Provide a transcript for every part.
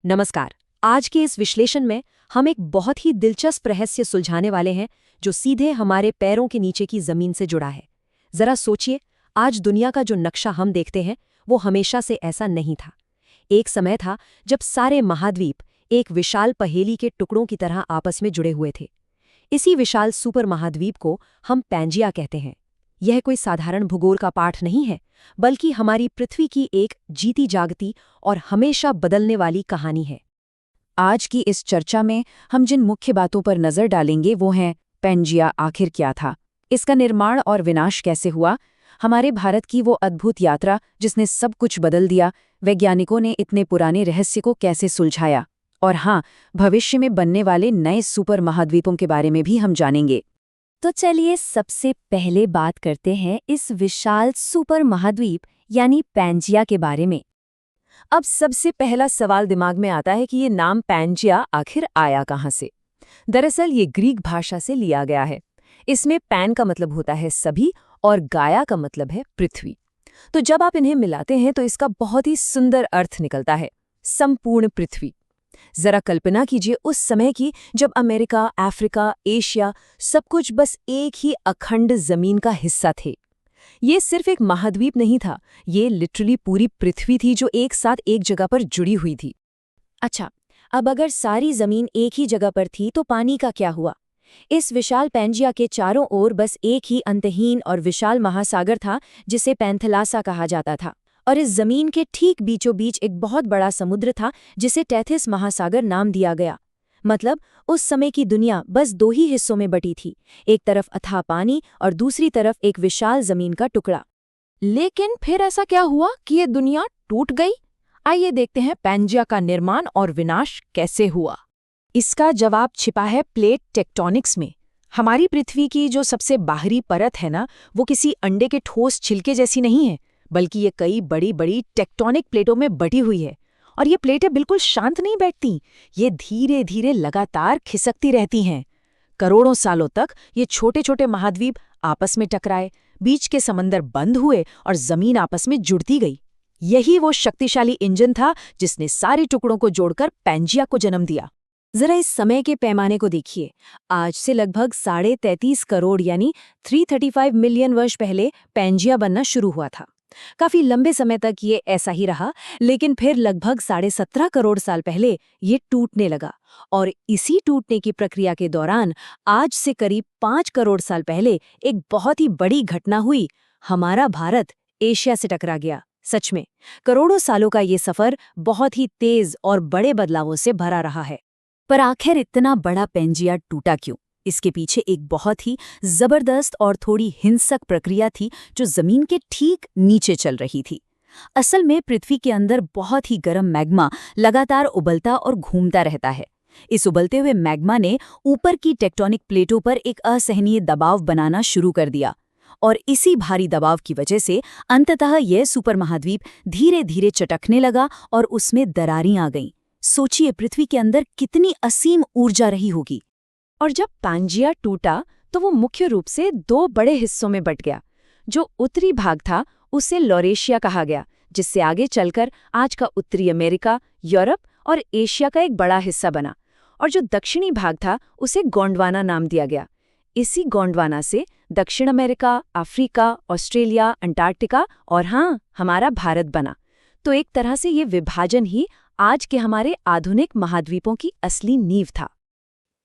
नमस्कार। आज के इस विश्लेषण में हम एक बहुत ही दिलचस्प रहस्य सुलझाने वाले हैं जो सीधे हमारे पैरों के नीचे की जमीन से जुड़ा है। जरा सोचिए, आज दुनिया का जो नक्शा हम देखते हैं वो हमेशा से ऐसा नहीं था। एक समय था जब सारे महाद्वीप एक विशाल पहेली के टुकड़ों की तरह आपस में जुड़े हुए थे। इसी विशाल सुपर महाद्वीप को हम पैंजिया कहते हैं। यह कोई साधारण भूगोल का पाठ नहीं है, बल्कि हमारी पृथ्वी की एक जीती जागती और हमेशा बदलने वाली कहानी है। आज की इस चर्चा में हम जिन मुख्य बातों पर नजर डालेंगे वो हैं पैंजिया आखिर क्या था, इसका निर्माण और विनाश कैसे हुआ, हमारे भारत की वो अद्भुत यात्रा जिसने सब कुछ बदल दिया, वैज्ञानिकों ने इतने पुराने रहस्य को कैसे सुलझाया, और हाँ, भविष्य में बनने वाले नए सुपर महाद्वीपों के बारे में भी हम जानेंगे। तो चलिए सबसे पहले बात करते हैं इस विशाल सुपर महाद्वीप यानी पैंजिया के बारे में। अब सबसे पहला सवाल दिमाग में आता है कि ये नाम पैंजिया आखिर आया कहाँ से। दरअसल ये ग्रीक भाषा से लिया गया है। इसमें पैन का मतलब होता है सभी और गाया का मतलब है पृथ्वी। तो जब आप इन्हें मिलाते हैं तो इसका बहुत ही सुंदर अर्थ निकलता है, संपूर्ण पृथ्वी। जरा कल्पना कीजिए उस समय की जब अमेरिका, अफ्रीका, एशिया सब कुछ बस एक ही अखंड जमीन का हिस्सा थे। ये सिर्फ एक महाद्वीप नहीं था, ये लिटरली पूरी पृथ्वी थी जो एक साथ एक जगह पर जुड़ी हुई थी। अच्छा, अब अगर सारी जमीन एक ही जगह पर थी तो पानी का क्या हुआ? इस विशाल पैंजिया के चारों ओर बस एक ही अंतहीन और विशाल महासागर था जिसे पैंथलासा कहा जाता था। और इस जमीन के ठीक बीचों बीच एक बहुत बड़ा समुद्र था जिसे टैथिस महासागर नाम दिया गया। मतलब उस समय की दुनिया बस दो ही हिस्सों में बटी थी, एक तरफ अथाह पानी और दूसरी तरफ एक विशाल जमीन का टुकड़ा। लेकिन फिर ऐसा क्या हुआ कि ये दुनिया टूट गई? आइए देखते हैं पैंजिया का निर्माण और विनाश कैसे हुआ। इसका जवाब छिपा है प्लेट टेक्टोनिक्स में। हमारी पृथ्वी की जो सबसे बाहरी परत है ना, वो किसी अंडे के ठोस छिलके जैसी नहीं है, बल्कि ये कई बड़ी बड़ी टेक्टोनिक प्लेटों में बटी हुई है। और ये प्लेटें बिल्कुल शांत नहीं बैठती, ये धीरे धीरे लगातार खिसकती रहती हैं। करोड़ों सालों तक ये छोटे छोटे महाद्वीप आपस में टकराए, बीच के समंदर बंद हुए और जमीन आपस में जुड़ती गई। यही वो शक्तिशाली इंजन था जिसने सारे टुकड़ों को जोड़कर पैंजिया को जन्म दिया। जरा इस समय के पैमाने को देखिए। आज से लगभग 33.5 करोड़ यानी 335 मिलियन वर्ष पहले पैंजिया बनना शुरू हुआ था। काफी लंबे समय तक ये ऐसा ही रहा, लेकिन फिर लगभग 17.5 करोड़ साल पहले ये टूटने लगा। और इसी टूटने की प्रक्रिया के दौरान आज से करीब 5 करोड़ साल पहले एक बहुत ही बड़ी घटना हुई। हमारा भारत एशिया से टकरा गया। सच में करोड़ों सालों का ये सफर बहुत ही तेज और बड़े बदलावों से भरा रहा है। पर आखिर इतना बड़ा पैंजिया टूटा क्यों? इसके पीछे एक बहुत ही जबरदस्त और थोड़ी हिंसक प्रक्रिया थी जो जमीन के ठीक नीचे चल रही थी। असल में पृथ्वी के अंदर बहुत ही गर्म मैग्मा लगातार उबलता और घूमता रहता है। इस उबलते हुए मैग्मा ने ऊपर की टेक्टोनिक प्लेटों पर एक असहनीय दबाव बनाना शुरू कर दिया, और इसी भारी दबाव की वजह से अंततः यह सुपर महाद्वीप धीरे धीरे चटकने लगा और उसमें दरारें आ गईं। सोचिए पृथ्वी के अंदर कितनी असीम ऊर्जा रही होगी। और जब पैंजिया टूटा तो वो मुख्य रूप से दो बड़े हिस्सों में बंट गया। जो उत्तरी भाग था उसे लॉरेशिया कहा गया, जिससे आगे चलकर आज का उत्तरी अमेरिका, यूरोप और एशिया का एक बड़ा हिस्सा बना। और जो दक्षिणी भाग था उसे गोंडवाना नाम दिया गया। इसी गोंडवाना से दक्षिण अमेरिका, अफ्रीका, ऑस्ट्रेलिया, अंटार्कटिका और हाँ, हमारा भारत बना। तो एक तरह से ये विभाजन ही आज के हमारे आधुनिक महाद्वीपों की असली नींव था।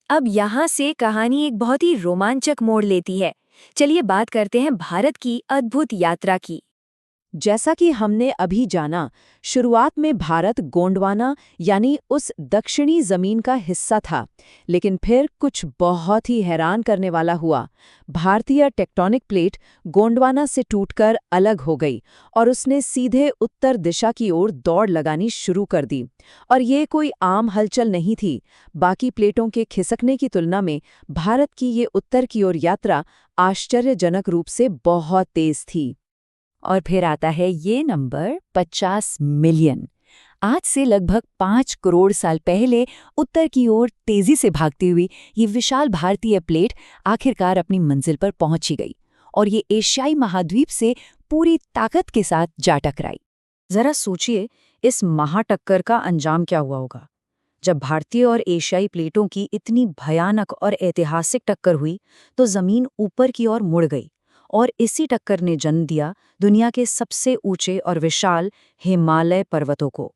अब यहाँ से कहानी एक बहुत ही रोमांचक मोड़ लेती है। चलिए बात करते हैं भारत की अद्भुत यात्रा की। जैसा कि हमने अभी जाना, शुरुआत में भारत गोंडवाना यानी उस दक्षिणी जमीन का हिस्सा था, लेकिन फिर कुछ बहुत ही हैरान करने वाला हुआ। भारतीय टेक्टोनिक प्लेट गोंडवाना से टूटकर अलग हो गई और उसने सीधे उत्तर दिशा की ओर दौड़ लगानी शुरू कर दी। और ये कोई आम हलचल नहीं थी। बाकी प्लेटों के खिसकने की तुलना में भारत की ये उत्तर की ओर यात्रा आश्चर्यजनक रूप से बहुत तेज थी। और फिर आता है ये नंबर 50 मिलियन। आज से लगभग 5 करोड़ साल पहले उत्तर की ओर तेजी से भागती हुई ये विशाल भारतीय प्लेट आखिरकार अपनी मंजिल पर पहुंची गई और ये एशियाई महाद्वीप से पूरी ताकत के साथ जा टकराई। जरा सोचिए, इस महाटक्कर का अंजाम क्या हुआ होगा? जब भारतीय और एशियाई प्लेटों की इतनी भयानक और ऐतिहासिक टक्कर हुई तो जमीन ऊपर की ओर मुड़ गई और इसी टक्कर ने जन्म दिया दुनिया के सबसे ऊंचे और विशाल हिमालय पर्वतों को।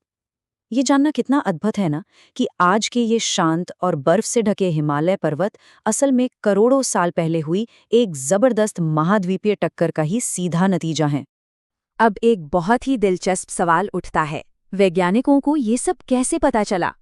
ये जानना कितना अद्भुत है ना कि आज के ये शांत और बर्फ से ढके हिमालय पर्वत असल में करोड़ों साल पहले हुई एक जबरदस्त महाद्वीपीय टक्कर का ही सीधा नतीजा है। अब एक बहुत ही दिलचस्प सवाल उठता है, वैज्ञानिकों को ये सब कैसे पता चला?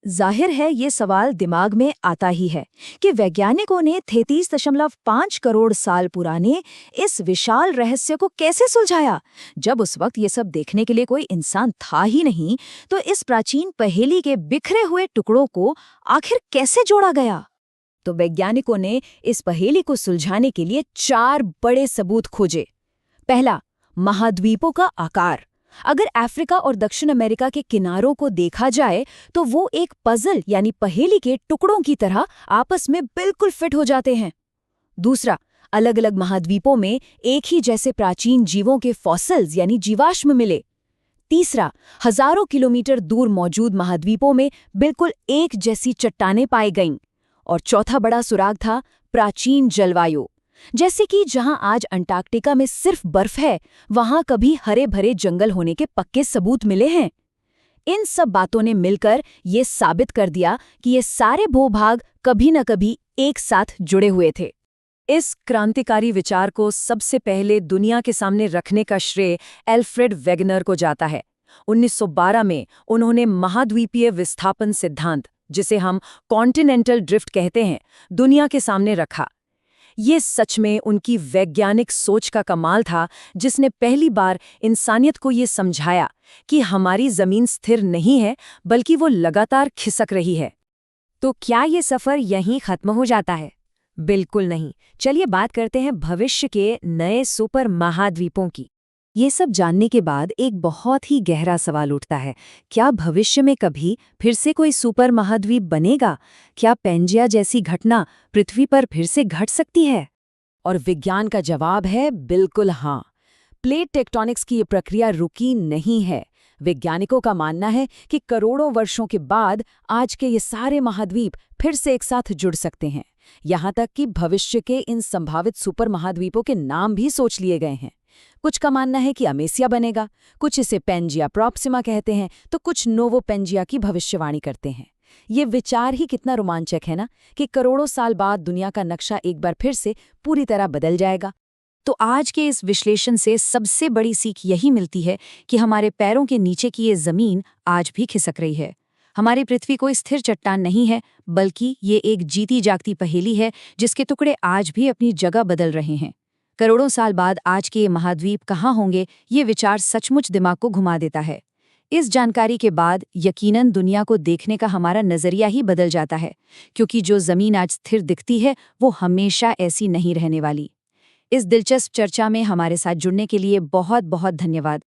जाहिर है ये सवाल दिमाग में आता ही है कि वैज्ञानिकों ने 33.5 करोड़ साल पुराने इस विशाल रहस्य को कैसे सुलझाया। जब उस वक्त ये सब देखने के लिए कोई इंसान था ही नहीं, तो इस प्राचीन पहेली के बिखरे हुए टुकड़ों को आखिर कैसे जोड़ा गया? तो वैज्ञानिकों ने इस पहेली को सुलझाने के लिए 4 बड़े सबूत खोजे। पहला, महाद्वीपों का आकार। अगर अफ्रीका और दक्षिण अमेरिका के किनारों को देखा जाए तो वो एक पजल यानी पहेली के टुकड़ों की तरह आपस में बिल्कुल फिट हो जाते हैं। दूसरा, अलग अलग महाद्वीपों में एक ही जैसे प्राचीन जीवों के फॉसिल्स यानी जीवाश्म मिले। तीसरा, हजारों किलोमीटर दूर मौजूद महाद्वीपों में बिल्कुल एक जैसी चट्टानें पाई गईं। और चौथा बड़ा सुराग था प्राचीन जलवायु, जैसे कि जहां आज अंटार्कटिका में सिर्फ बर्फ है, वहां कभी हरे भरे जंगल होने के पक्के सबूत मिले हैं। इन सब बातों ने मिलकर ये साबित कर दिया कि ये सारे भूभाग कभी न कभी एक साथ जुड़े हुए थे। इस क्रांतिकारी विचार को सबसे पहले दुनिया के सामने रखने का श्रेय एल्फ्रेड वेगनर को जाता है। 1912 में उन्होंने महाद्वीपीय विस्थापन सिद्धांत, जिसे हम कॉन्टिनेंटल ड्रिफ्ट कहते हैं, दुनिया के सामने रखा। ये सच में उनकी वैज्ञानिक सोच का कमाल था, जिसने पहली बार इंसानियत को ये समझाया कि हमारी जमीन स्थिर नहीं है, बल्कि वो लगातार खिसक रही है। तो क्या ये सफर यहीं खत्म हो जाता है? बिल्कुल नहीं। चलिए बात करते हैं भविष्य के नए सुपर महाद्वीपों की। ये सब जानने के बाद एक बहुत ही गहरा सवाल उठता है, क्या भविष्य में कभी फिर से कोई सुपर महाद्वीप बनेगा? क्या पेंजिया जैसी घटना पृथ्वी पर फिर से घट सकती है? और विज्ञान का जवाब है बिल्कुल हाँ। प्लेट टेक्टोनिक्स की ये प्रक्रिया रुकी नहीं है। वैज्ञानिकों का मानना है कि करोड़ों वर्षों के बाद आज के ये सारे महाद्वीप फिर से एक साथ जुड़ सकते हैं। यहाँ तक कि भविष्य के इन संभावित सुपर महाद्वीपों के नाम भी सोच लिए गए हैं। कुछ का मानना है कि अमेसिया बनेगा, कुछ इसे पेंजिया प्रॉक्सिमा कहते हैं, तो कुछ नोवो पेंजिया की भविष्यवाणी करते हैं। ये विचार ही कितना रोमांचक है ना, कि करोड़ों साल बाद दुनिया का नक्शा एक बार फिर से पूरी तरह बदल जाएगा। तो आज के इस विश्लेषण से सबसे बड़ी सीख यही मिलती है कि हमारे पैरों के नीचे की ये जमीन आज भी खिसक रही है। हमारी पृथ्वी कोई स्थिर चट्टान नहीं है, बल्कि ये एक जीती जागती पहेली है, जिसके टुकड़े आज भी अपनी जगह बदल रहे हैं। करोड़ों साल बाद आज के ये महाद्वीप कहाँ होंगे, ये विचार सचमुच दिमाग को घुमा देता है। इस जानकारी के बाद यकीनन दुनिया को देखने का हमारा नजरिया ही बदल जाता है, क्योंकि जो जमीन आज स्थिर दिखती है वो हमेशा ऐसी नहीं रहने वाली। इस दिलचस्प चर्चा में हमारे साथ जुड़ने के लिए बहुत बहुत धन्यवाद।